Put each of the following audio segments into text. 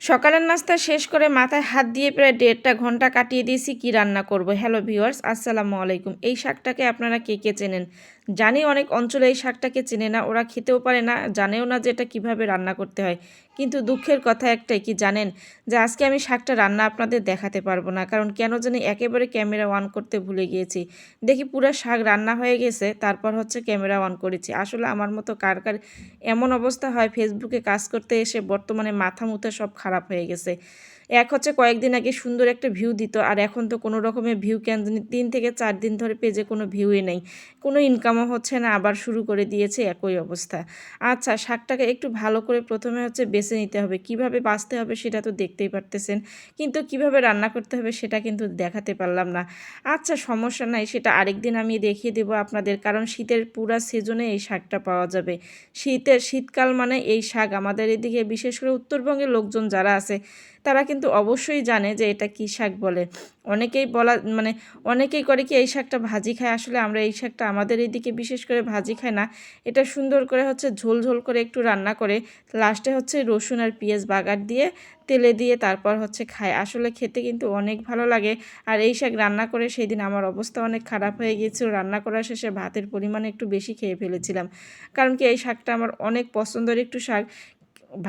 সকালের নাস্তা শেষ করে মাথায় হাত দিয়ে প্রায় 1.5 ঘন্টা কাটিয়ে দিয়েছি কি রান্না করব। হ্যালো ভিউয়ার্স, আসসালামু আলাইকুম। এই শাকটাকে আপনারা কে কে চেনেন? জানি অনেক অঞ্চলে এই শাকটাকে চেনে না, ওরা খেতেও পারে না, জানেও না যে এটা কীভাবে রান্না করতে হয়। কিন্তু দুঃখের কথা একটাই, কি জানেন, যে আজকে আমি শাকটা রান্না আপনাদের দেখাতে পারবো না, কারণ কেন জানি একেবারে ক্যামেরা অন করতে ভুলে গিয়েছি। দেখি পুরো শাক রান্না হয়ে গেছে, তারপর হচ্ছে ক্যামেরা অন করেছি। আসলে আমার মতো কার কার এমন অবস্থা হয়, ফেসবুকে কাজ করতে এসে বর্তমানে মাথা মুথা সব খারাপ হয়ে গেছে। এক হচ্ছে কয়েকদিন আগে সুন্দর একটা ভিউ দিত, আর এখন তো কোনো রকমের ভিউ কেন জানি 3 থেকে 4 দিন ধরে পেজে কোনো ভিউই নেই, কোনো ইনকামও হচ্ছে না, আবার শুরু করে দিয়েছে একই অবস্থা। আচ্ছা, শাকটাকে একটু ভালো করে প্রথমে হচ্ছে বেছে নিতে হবে, কিভাবে বাছতে হবে সেটা তো দেখতেই পারতেছেন, কিন্তু কিভাবে রান্না করতে হবে সেটা কিন্তু দেখাতে পারলাম না। আচ্ছা, সমস্যা নাই, সেটা আরেকদিন আমি দেখিয়ে দেবো আপনাদের, কারণ শীতের পুরা সিজনে এই শাকটা পাওয়া যাবে। শীতকাল মানে এই শাক আমাদের এদিকে, বিশেষ করে উত্তরবঙ্গের লোকজন যারা আছে তারা কিন্তু অবশ্যই জানে যে এটা কী শাক বলে। অনেকেই অনেকেই করে কি এই শাকটা ভাজি খায়, আসলে আমরা এই শাকটা আমাদের এইদিকে বিশেষ করে ভাজি খাই না। এটা সুন্দর করে হচ্ছে ঝোল ঝোল করে একটু রান্না করে লাস্টে হচ্ছে রসুন আর পেঁয়াজ বাগার দিয়ে তেলে দিয়ে তারপর হচ্ছে খায়। আসলে খেতে কিন্তু অনেক ভালো লাগে। আর এই শাক রান্না করে সেই দিন আমার অবস্থা অনেক খারাপ হয়ে গিয়েছিল, রান্না করার শেষে ভাতের পরিমাণ একটু বেশি খেয়ে ফেলেছিলাম, কারণ কি এই শাকটা আমার অনেক পছন্দের একটু শাক।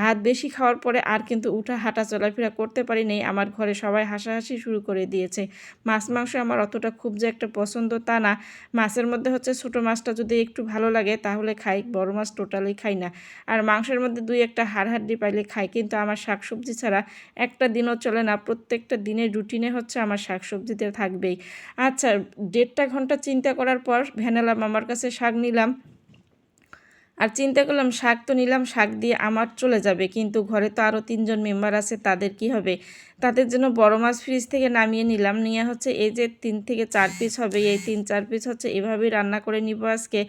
ভাত বেশি খাওয়ার পরে আর কিন্তু উঠা হাঁটা চলাফেরা করতে পারি নাই, আমার ঘরে সবাই হাসাহাসি শুরু করে দিয়েছে। মাছ মাংস আমার অতটা খুব যে একটা পছন্দ তা না, মাছের মধ্যে হচ্ছে ছোটো মাছটা যদি একটু ভালো লাগে তাহলে খাই, বড় মাছ টোটালি খাই না। আর মাংসের মধ্যে 2-1টা হাড় পাইলে খাই, কিন্তু আমার শাকসবজি ছাড়া একটা দিনও চলে না, প্রত্যেকটা দিনের রুটিনে হচ্ছে আমার শাকসবজিতে থাকবেই। আচ্ছা, 1.5 ঘন্টা চিন্তা করার পর ভ্যানেলা মামার কাছে শাক নিলাম, আর চিন্তা করলাম শাক তো নিলাম, শাক দিয়ে আমার চলে যাবে, কিন্তু ঘরে তো আরও 3জন মেম্বার আছে, তাদের কি হবে? তাদের জন্য বড় মাছ ফ্রিজ থেকে নামিয়ে নিলাম, নিয়ে হচ্ছে এই যে 3 থেকে 4 পিস হবে, এই 3-4 পিস হচ্ছে এভাবেই রান্না করে নিব আজকে।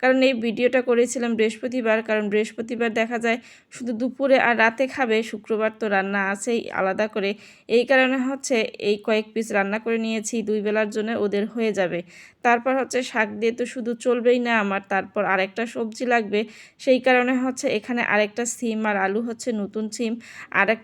কারণ এই ভিডিওটা করেছিলাম বৃহস্পতিবার, কারণ বৃহস্পতিবার দেখা যায় শুধু দুপুরে আর রাতে খাবে, শুক্রবার তো রান্না আছেই আলাদা করে। এই কারণে হচ্ছে এই কয়েক পিস রান্না করে নিয়েছি, 2 বেলার জন্য ওদের হয়ে যাবে। তারপর হচ্ছে শাক দিয়ে তো শুধু চলবেই না আমার, তারপর আরেকটা সবজি লাগবে। সেই কারণে হচ্ছে এখানে আরেকটা সিম আর আলু, হচ্ছে নতুন সিম আরেক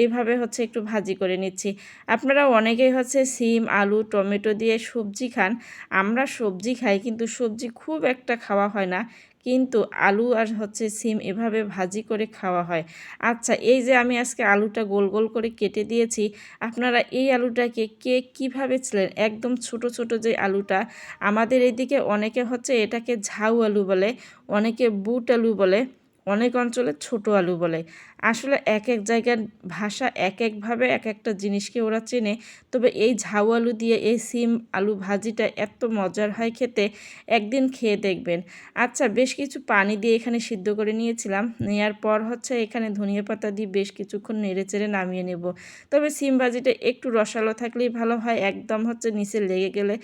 এইভাবে হচ্ছে একটু ভাজি করে নিচ্ছি। আপনারা অনেকেই হচ্ছে সিম আলু টমেটো দিয়ে সবজি খান, আমরা সবজি খাই, কিন্তু সবজি খুব একটা খাওয়া হয় না, কিন্তু আলু আর হচ্ছে সিম এভাবে ভাজি করে খাওয়া হয়। আচ্ছা, এই যে আমি আজকে আলুটা গোল গোল করে কেটে দিয়েছি, আপনারা এই আলুটাকে কে কীভাবে ছিলেন? একদম ছোট ছোট যে আলুটা, আমাদের এদিকে অনেকে হচ্ছে এটাকে ঝাউ আলু বলে, অনেকে বুট আলু বলে, অনেক অঞ্চলে ছোট আলু বলে। আসলে এক এক জায়গার ভাষা এক একভাবে এক একটা জিনিসকে ওরা চেনে। তবে এই ঝাউ আলু দিয়ে এই সিম আলু ভাজিটা এত মজার হয় খেতে, একদিন খেয়ে দেখবেন। আচ্ছা, বেশ কিছু পানি দিয়ে এখানে সিদ্ধ করে নিয়েছিলাম, নেওয়ার পর হচ্ছে এখানে ধনিয়া পাতা দিয়ে বেশ কিছুক্ষণ নেড়ে চেড়ে নামিয়ে নেব। তবে সিম ভাজিটা একটু রসালো থাকলেই ভালো হয়, একদম হচ্ছে নিচে লেগে গেলে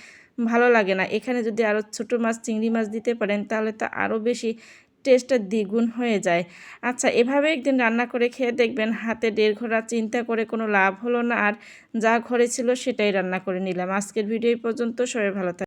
ভালো লাগে না। এখানে যদি আরও ছোটো মাছ চিংড়ি মাছ দিতে পারেন তাহলে তো আরও বেশি টেস্টটা দ্বিগুণ হয়ে যায়। আচ্ছা, এভাবে একদিন রান্না করে খেয়ে দেখবেন, হাতে 1.5 ঘন্টা চিন্তা করে কোনো লাভ হলো না, আর যা ঘরে ছিল সেটাই রান্না করে নিলাম। আজকের ভিডিও এই পর্যন্ত, সবাই ভালো থাকবেন।